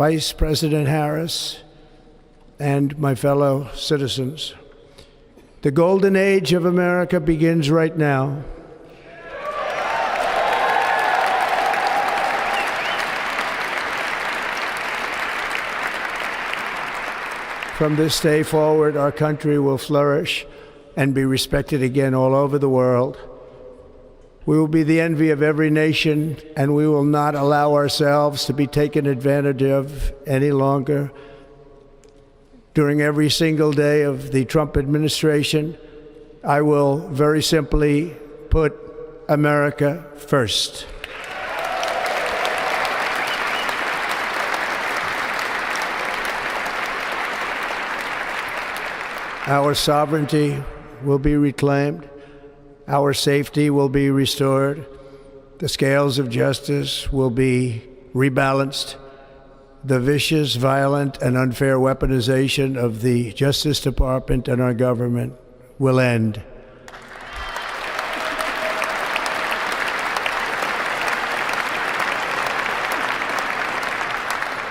Vice President Harris, and my fellow citizens. The golden age of America begins right now. From this day forward, our country will flourish and be respected again all over the world. We will be the envy of every nation, and we will not allow ourselves to be taken advantage of any longer. During every single day of the Trump administration, I will very simply put America first. Our sovereignty will be reclaimed. Our safety will be restored. The scales of justice will be rebalanced. The vicious, violent, and unfair weaponization of the Justice Department and our government will end.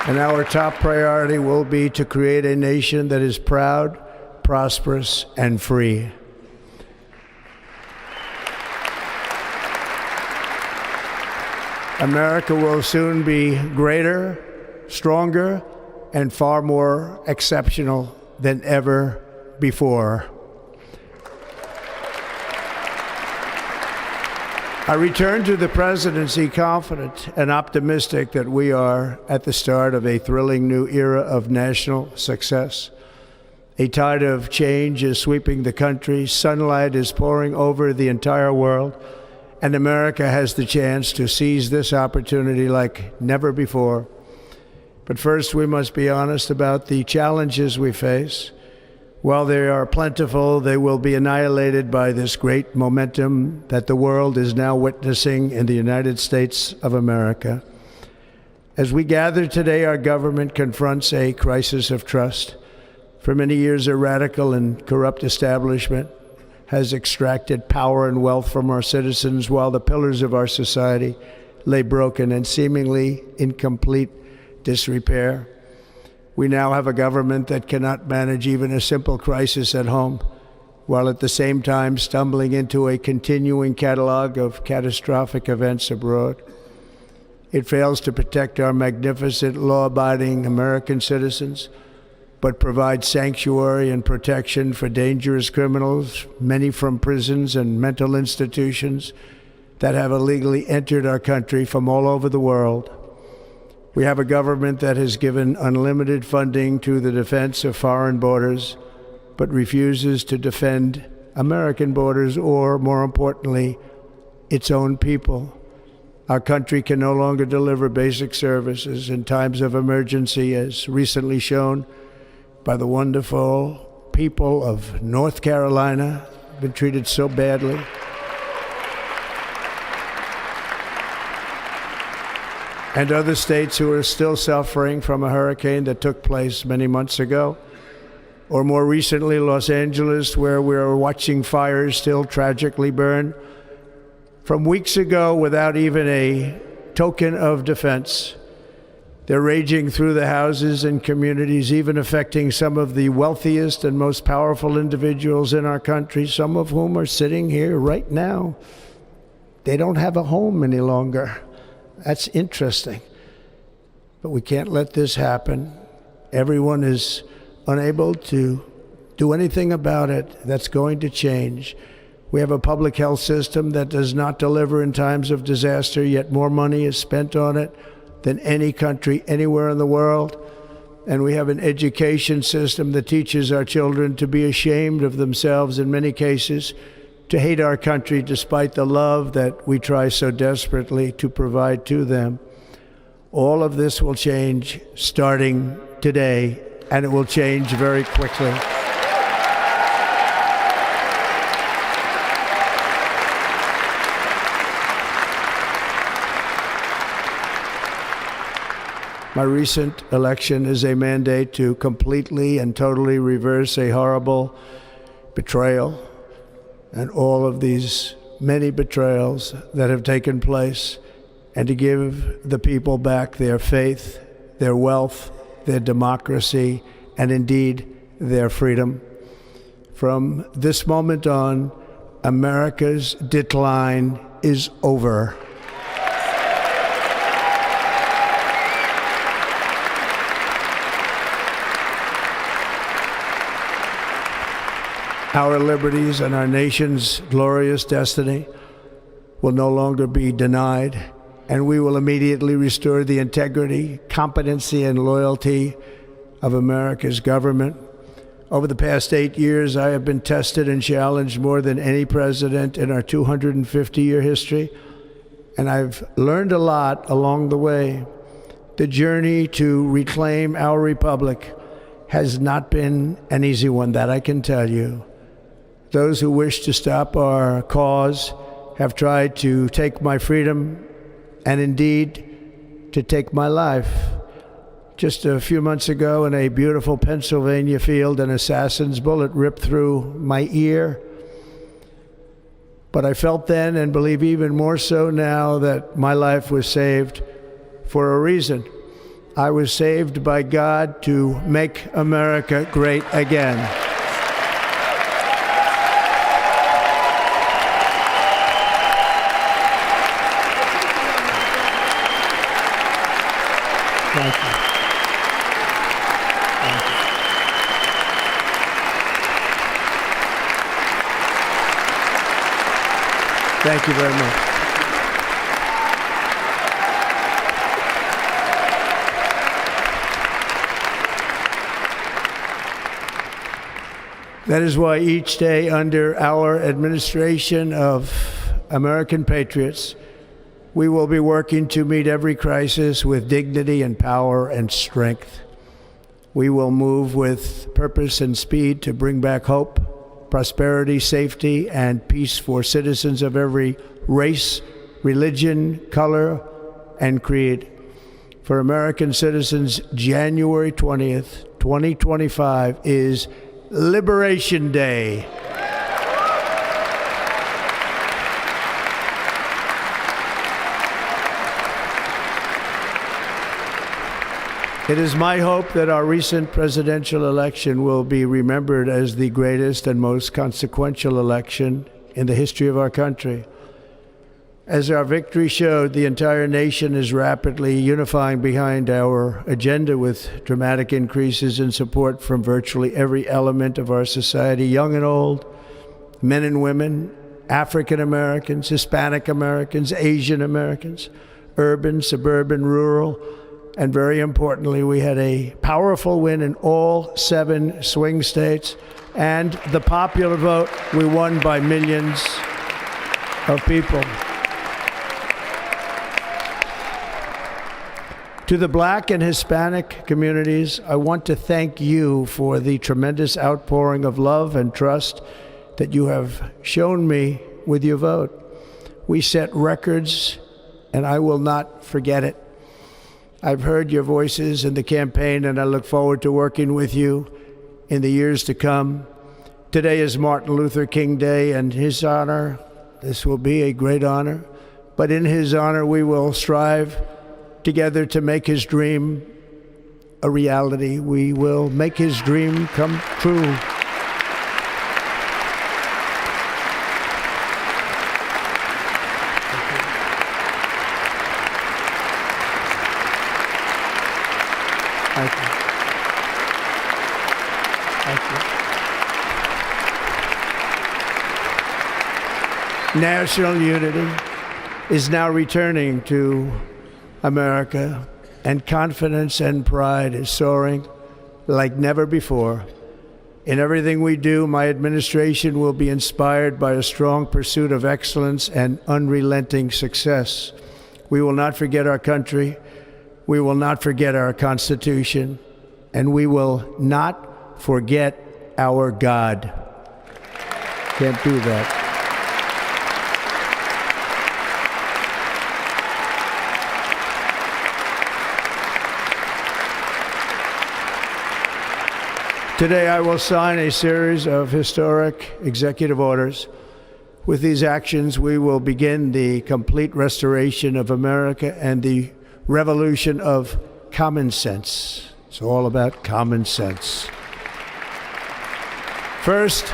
And our top priority will be to create a nation that is proud, prosperous, and free. America will soon be greater, stronger, and far more exceptional than ever before. I return to the presidency confident and optimistic that we are at the start of a thrilling new era of national success. A tide of change is sweeping the country, sunlight is pouring over the entire world, and America has the chance to seize this opportunity like never before. But first, we must be honest about the challenges we face. While they are plentiful, they will be annihilated by this great momentum that the world is now witnessing in the United States of America. As we gather today, our government confronts a crisis of trust. For many years, a radical and corrupt establishment has extracted power and wealth from our citizens while the pillars of our society lay broken and seemingly in complete disrepair. We now have a government that cannot manage even a simple crisis at home, while at the same time stumbling into a continuing catalog of catastrophic events abroad. It fails to protect our magnificent, law-abiding American citizens, but provides sanctuary and protection for dangerous criminals, many from prisons and mental institutions that have illegally entered our country from all over the world. We have a government that has given unlimited funding to the defense of foreign borders, but refuses to defend American borders or, more importantly, its own people. Our country can no longer deliver basic services in times of emergency, as recently shown by the wonderful people of North Carolina, been treated so badly. And other states who are still suffering from a hurricane that took place many months ago. Or more recently, Los Angeles, where we're watching fires still tragically burn from weeks ago without even a token of defense. They're raging through the houses and communities, even affecting some of the wealthiest and most powerful individuals in our country, some of whom are sitting here right now. They don't have a home any longer. That's interesting. But we can't let this happen. Everyone is unable to do anything about it. That's going to change. We have a public health system that does not deliver in times of disaster, yet more money is spent on it than any country anywhere in the world. And we have an education system that teaches our children to be ashamed of themselves in many cases, to hate our country despite the love that we try so desperately to provide to them. All of this will change starting today, and it will change very quickly. My recent election is a mandate to completely and totally reverse a horrible betrayal and all of these many betrayals that have taken place, and to give the people back their faith, their wealth, their democracy, and indeed their freedom. From this moment on, America's decline is over. Our liberties and our nation's glorious destiny will no longer be denied, and we will immediately restore the integrity, competency, and loyalty of America's government. Over the past 8 years, I have been tested and challenged more than any president in our 250-year history, and I've learned a lot along the way. The journey to reclaim our republic has not been an easy one, that I can tell you. Those who wish to stop our cause have tried to take my freedom and indeed to take my life. Just a few months ago in a beautiful Pennsylvania field, an assassin's bullet ripped through my ear. But I felt then, and believe even more so now, that my life was saved for a reason. I was saved by God to make America great again. Thank you. Thank you very much. That is why each day under our administration of American patriots, we will be working to meet every crisis with dignity and power and strength. We will move with purpose and speed to bring back hope, prosperity, safety, and peace for citizens of every race, religion, color, and creed. For American citizens, January 20th, 2025 is Liberation Day. It is my hope that our recent presidential election will be remembered as the greatest and most consequential election in the history of our country. As our victory showed, the entire nation is rapidly unifying behind our agenda with dramatic increases in support from virtually every element of our society, young and old, men and women, African Americans, Hispanic Americans, Asian Americans, urban, suburban, rural. And very importantly, we had a powerful win in all 7 swing states. And the popular vote, we won by millions of people. To the Black and Hispanic communities, I want to thank you for the tremendous outpouring of love and trust that you have shown me with your vote. We set records, and I will not forget it. I've heard your voices in the campaign, and I look forward to working with you in the years to come. Today is Martin Luther King Day, and his honor, this will be a great honor, but in his honor we will strive together to make his dream a reality. We will make his dream come true. Thank you. Thank you. National unity is now returning to America, and confidence and pride is soaring like never before. In everything we do, my administration will be inspired by a strong pursuit of excellence and unrelenting success. We will not forget our country. We will not forget our Constitution, and we will not forget our God. Can't do that. Today I will sign a series of historic executive orders. With these actions, we will begin the complete restoration of America and the revolution of common sense. It's all about common sense. First,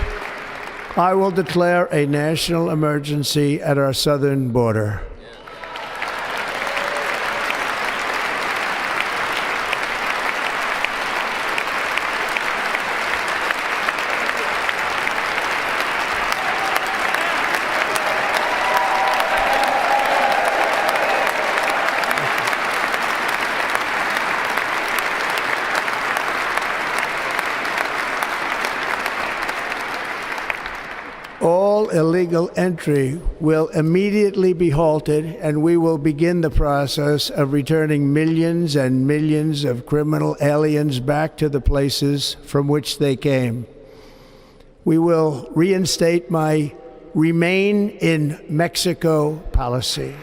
I will declare a national emergency at our southern border. All illegal entry will immediately be halted, and we will begin the process of returning millions and millions of criminal aliens back to the places from which they came. We will reinstate my Remain in Mexico policy.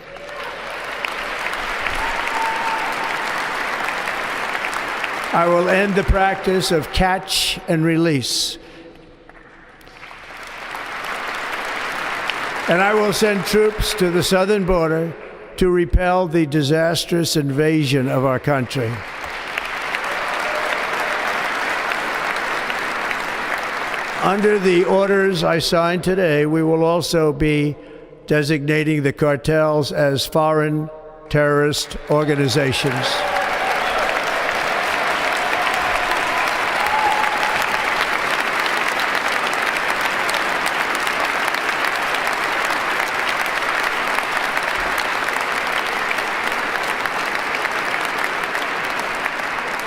I will end the practice of catch and release. And I will send troops to the southern border to repel the disastrous invasion of our country. Under the orders I signed today, we will also be designating the cartels as foreign terrorist organizations.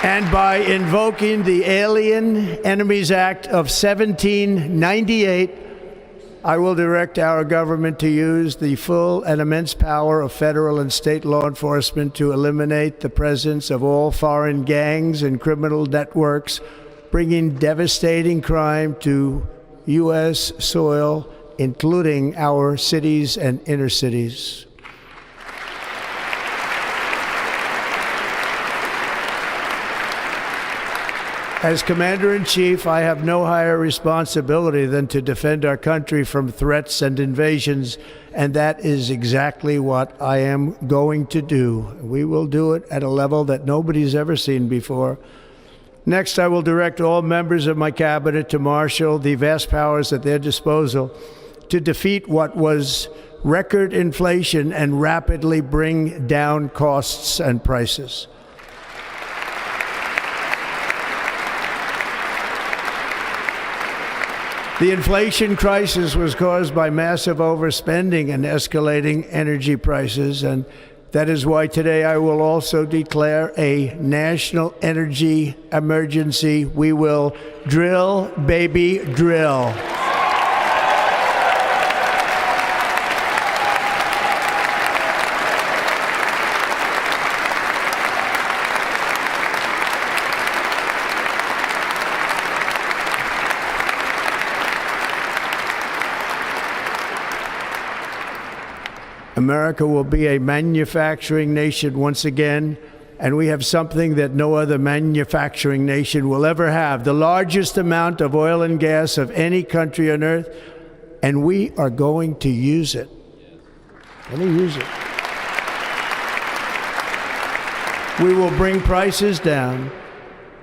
And by invoking the Alien Enemies Act of 1798, I will direct our government to use the full and immense power of federal and state law enforcement to eliminate the presence of all foreign gangs and criminal networks, bringing devastating crime to U.S. soil, including our cities and inner cities. As Commander-in-Chief, I have no higher responsibility than to defend our country from threats and invasions, and that is exactly what I am going to do. We will do it at a level that nobody's ever seen before. Next, I will direct all members of my cabinet to marshal the vast powers at their disposal to defeat what was record inflation and rapidly bring down costs and prices. The inflation crisis was caused by massive overspending and escalating energy prices, and that is why today I will also declare a national energy emergency. We will drill, baby, drill. America will be a manufacturing nation once again, and we have something that no other manufacturing nation will ever have, the largest amount of oil and gas of any country on earth, and we are going to use it. We will bring prices down,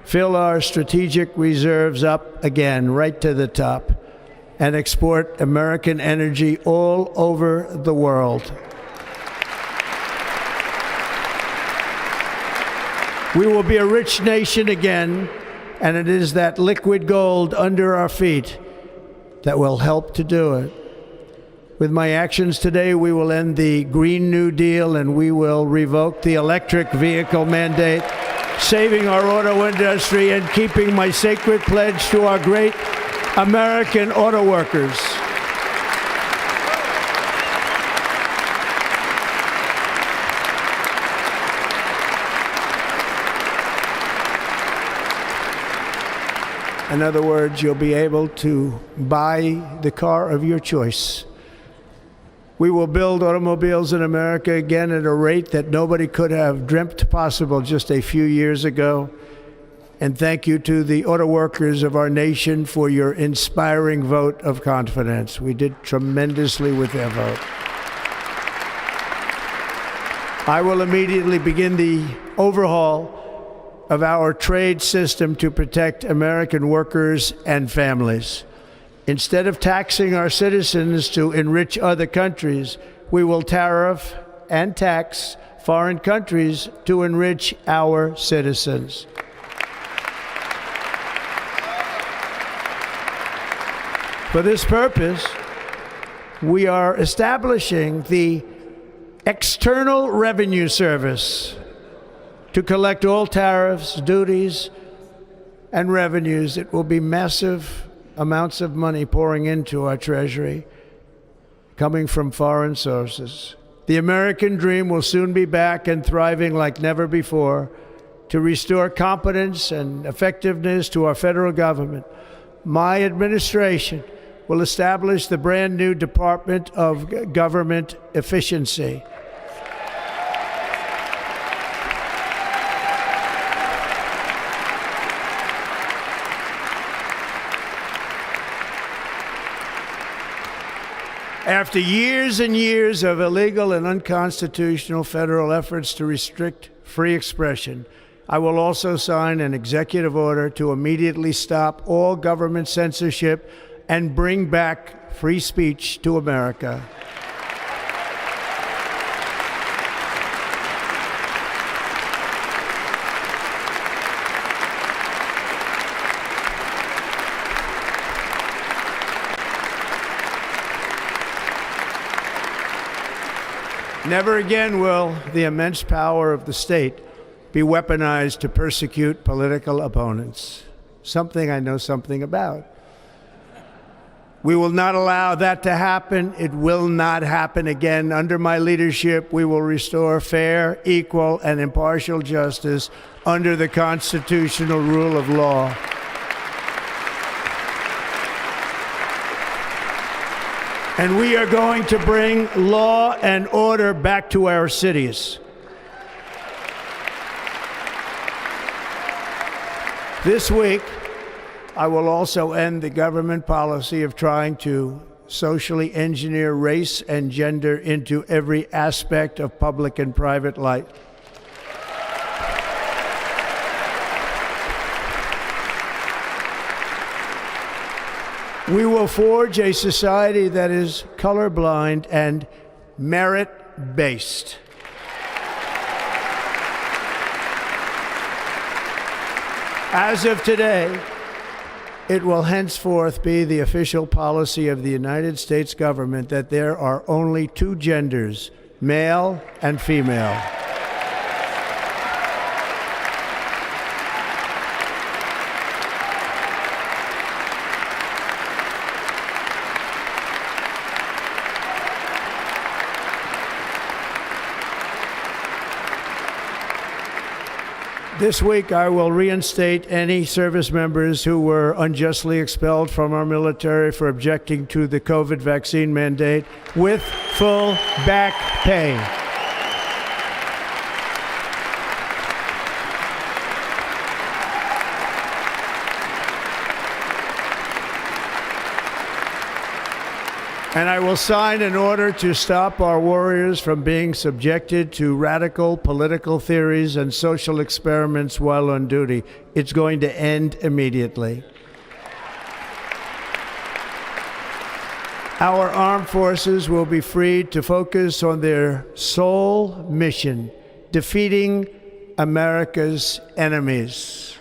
fill our strategic reserves up again, right to the top, and export American energy all over the world. We will be a rich nation again, and it is that liquid gold under our feet that will help to do it. With my actions today, we will end the Green New Deal, and we will revoke the electric vehicle mandate, saving our auto industry and keeping my sacred pledge to our great American auto workers. In other words, you'll be able to buy the car of your choice. We will build automobiles in America again at a rate that nobody could have dreamt possible just a few years ago. And thank you to the auto workers of our nation for your inspiring vote of confidence. We did tremendously with their vote. I will immediately begin the overhaul of our trade system to protect American workers and families. Instead of taxing our citizens to enrich other countries, we will tariff and tax foreign countries to enrich our citizens. For this purpose, we are establishing the External Revenue Service to collect all tariffs, duties, and revenues. It will be massive amounts of money pouring into our treasury, coming from foreign sources. The American dream will soon be back and thriving like never before. To restore competence and effectiveness to our federal government, my administration will establish the brand new Department of Government Efficiency. After years and years of illegal and unconstitutional federal efforts to restrict free expression, I will also sign an executive order to immediately stop all government censorship and bring back free speech to America. Never again will the immense power of the state be weaponized to persecute political opponents, something I know something about. We will not allow that to happen. It will not happen again. Under my leadership, we will restore fair, equal, and impartial justice under the constitutional rule of law. And we are going to bring law and order back to our cities. This week, I will also end the government policy of trying to socially engineer race and gender into every aspect of public and private life. We will forge a society that is colorblind and merit-based. As of today, it will henceforth be the official policy of the United States government that there are only two genders, male and female. This week, I will reinstate any service members who were unjustly expelled from our military for objecting to the COVID vaccine mandate with full back pay. And I will sign an order to stop our warriors from being subjected to radical political theories and social experiments while on duty. It's going to end immediately. Our armed forces will be freed to focus on their sole mission, defeating America's enemies.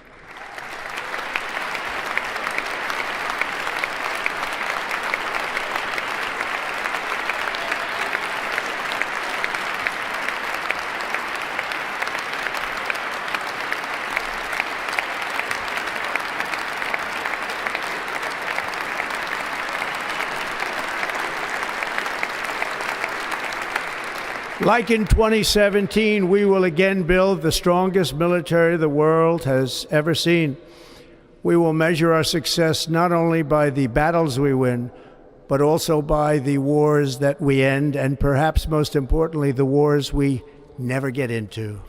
Like in 2017, we will again build the strongest military the world has ever seen. We will measure our success not only by the battles we win, but also by the wars that we end, and perhaps most importantly, the wars we never get into.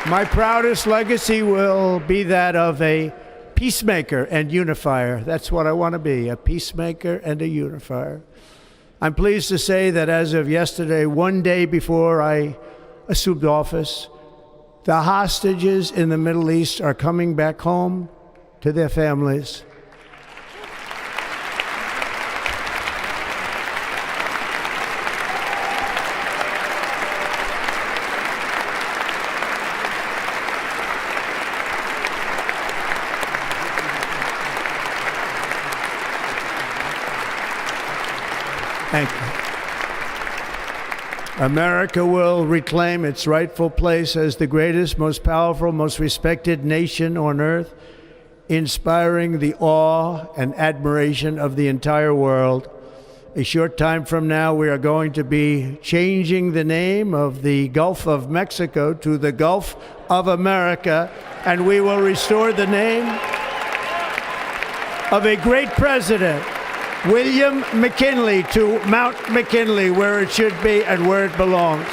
My proudest legacy will be that of a peacemaker and unifier. That's what I want to be, a peacemaker and a unifier. I'm pleased to say that as of yesterday, one day before I assumed office, the hostages in the Middle East are coming back home to their families. Thank you. America will reclaim its rightful place as the greatest, most powerful, most respected nation on earth, inspiring the awe and admiration of the entire world. A short time from now, we are going to be changing the name of the Gulf of Mexico to the Gulf of America, and we will restore the name of a great president, William McKinley, to Mount McKinley, where it should be and where it belongs.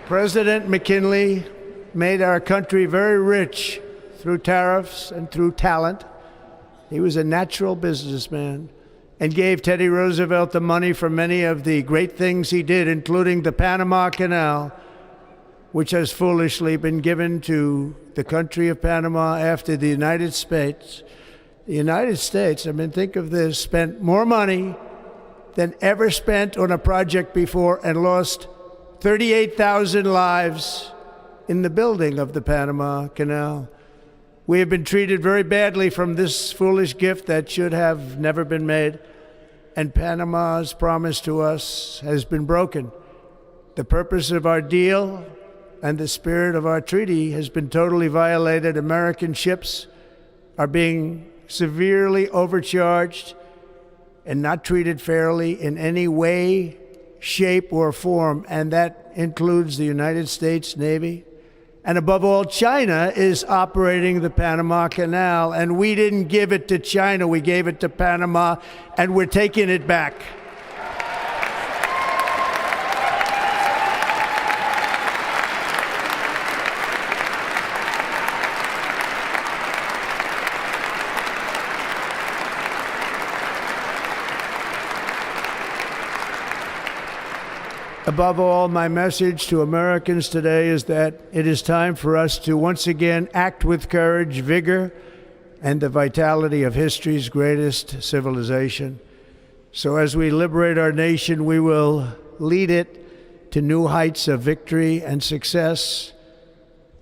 President McKinley made our country very rich through tariffs and through talent. He was a natural businessman and gave Teddy Roosevelt the money for many of the great things he did, including the Panama Canal, which has foolishly been given to the country of Panama after the United States. The United States, I mean, think of this, spent more money than ever spent on a project before and lost 38,000 lives in the building of the Panama Canal. We have been treated very badly from this foolish gift that should have never been made, and Panama's promise to us has been broken. The purpose of our deal and the spirit of our treaty has been totally violated. American ships are being severely overcharged and not treated fairly in any way, shape, or form, and that includes the United States Navy. And above all, China is operating the Panama Canal, and we didn't give it to China, we gave it to Panama, and we're taking it back. Above all, my message to Americans today is that it is time for us to once again act with courage, vigor, and the vitality of history's greatest civilization. So as we liberate our nation, we will lead it to new heights of victory and success.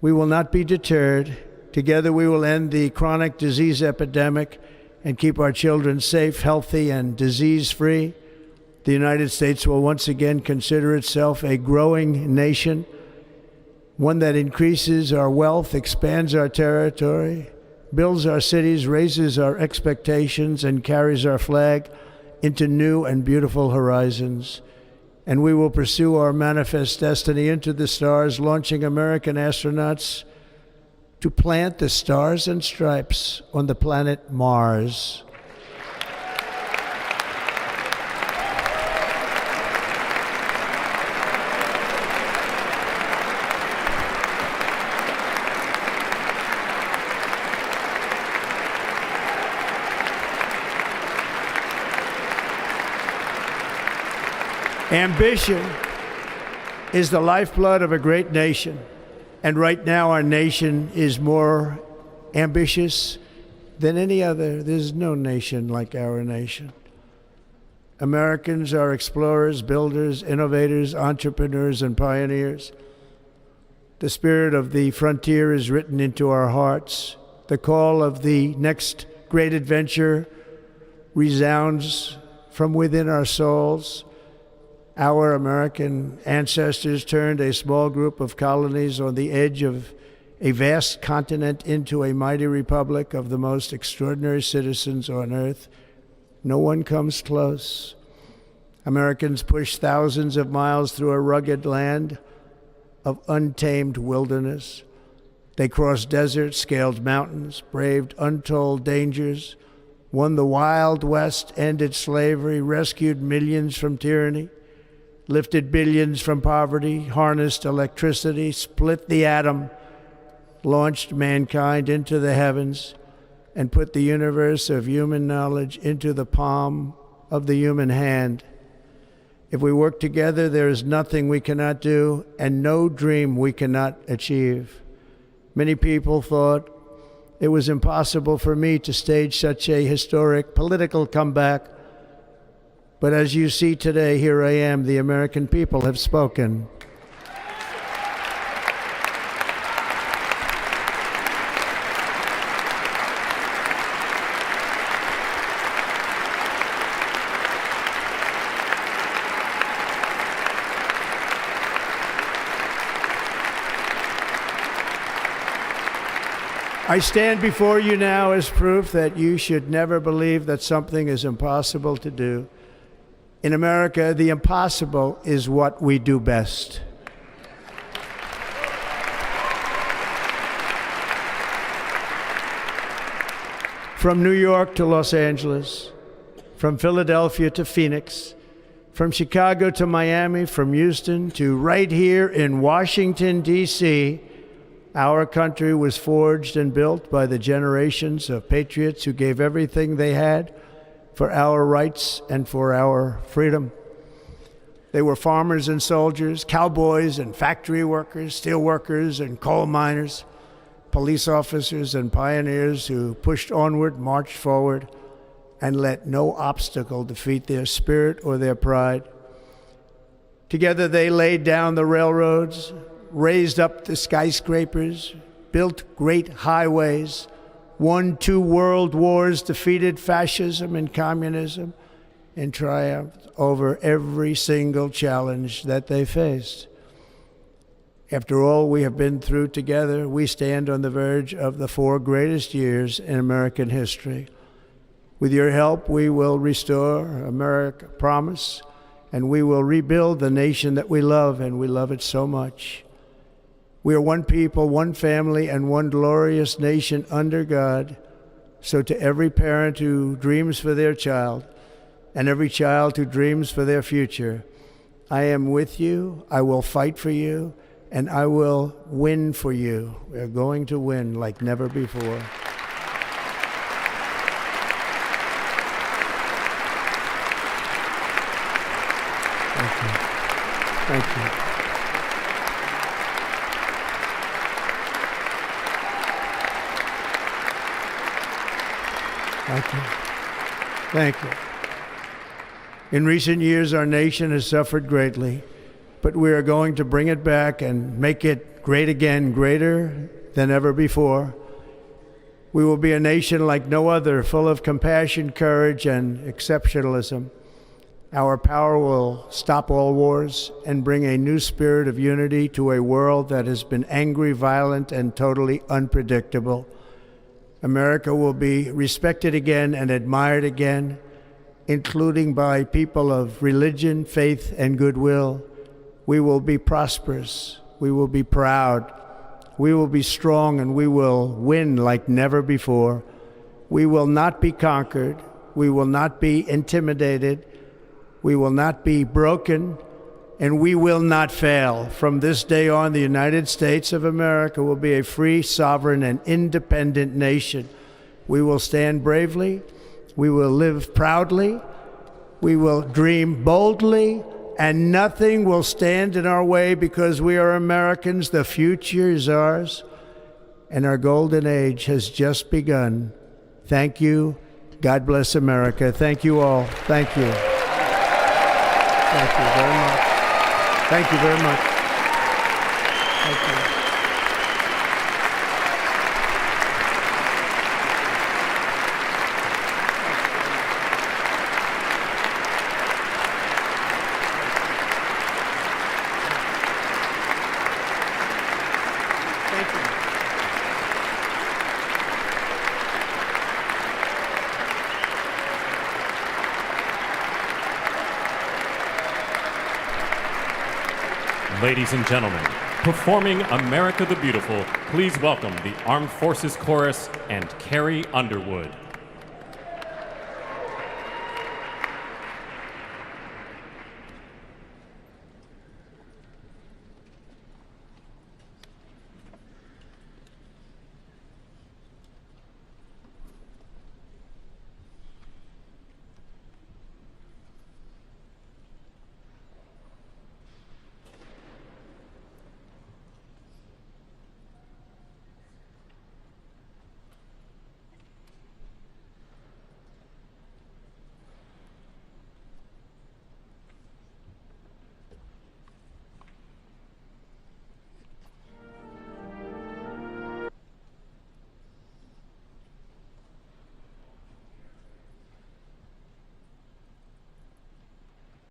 We will not be deterred. Together we will end the chronic disease epidemic and keep our children safe, healthy, and disease-free. The United States will once again consider itself a growing nation, one that increases our wealth, expands our territory, builds our cities, raises our expectations, and carries our flag into new and beautiful horizons. And we will pursue our manifest destiny into the stars, launching American astronauts to plant the stars and stripes on the planet Mars. Ambition is the lifeblood of a great nation, and right now our nation is more ambitious than any other. There's no nation like our nation. Americans are explorers, builders, innovators, entrepreneurs, and pioneers. The spirit of the frontier is written into our hearts. The call of the next great adventure resounds from within our souls. Our American ancestors turned a small group of colonies on the edge of a vast continent into a mighty republic of the most extraordinary citizens on earth. No one comes close. Americans pushed thousands of miles through a rugged land of untamed wilderness. They crossed deserts, scaled mountains, braved untold dangers, won the Wild West, ended slavery, rescued millions from tyranny, lifted billions from poverty, harnessed electricity, split the atom, launched mankind into the heavens, and put the universe of human knowledge into the palm of the human hand. If we work together, there is nothing we cannot do and no dream we cannot achieve. Many people thought it was impossible for me to stage such a historic political comeback. But as you see today, here I am. The American people have spoken. I stand before you now as proof that you should never believe that something is impossible to do. In America, the impossible is what we do best. From New York to Los Angeles, from Philadelphia to Phoenix, from Chicago to Miami, from Houston to right here in Washington, D.C., our country was forged and built by the generations of patriots who gave everything they had for our rights and for our freedom. They were farmers and soldiers, cowboys and factory workers, steel workers and coal miners, police officers and pioneers who pushed onward, marched forward, and let no obstacle defeat their spirit or their pride. Together they laid down the railroads, raised up the skyscrapers, built great highways, won 2 world wars, defeated fascism and communism, and triumphed over every single challenge that they faced. After all we have been through together, we stand on the verge of the 4 greatest years in American history. With your help, we will restore America, promise, and we will rebuild the nation that we love, and we love it so much. We are one people, one family, and one glorious nation under God. So to every parent who dreams for their child, and every child who dreams for their future, I am with you, I will fight for you, and I will win for you. We are going to win like never before. Thank you. Thank you. Thank you. Thank you. In recent years, our nation has suffered greatly, but we are going to bring it back and make it great again, greater than ever before. We will be a nation like no other, full of compassion, courage, and exceptionalism. Our power will stop all wars and bring a new spirit of unity to a world that has been angry, violent, and totally unpredictable. America will be respected again and admired again, including by people of religion, faith, and goodwill. We will be prosperous. We will be proud. We will be strong, and we will win like never before. We will not be conquered. We will not be intimidated. We will not be broken, and we will not fail. From this day on, the United States of America will be a free, sovereign, and independent nation. We will stand bravely. We will live proudly. We will dream boldly, and nothing will stand in our way because we are Americans. The future is ours, and our golden age has just begun. Thank you. God bless America. Thank you all. Thank you. Thank you very much. Thank you very much. Thank you. Ladies and gentlemen, performing America the Beautiful, please welcome the Armed Forces Chorus and Carrie Underwood.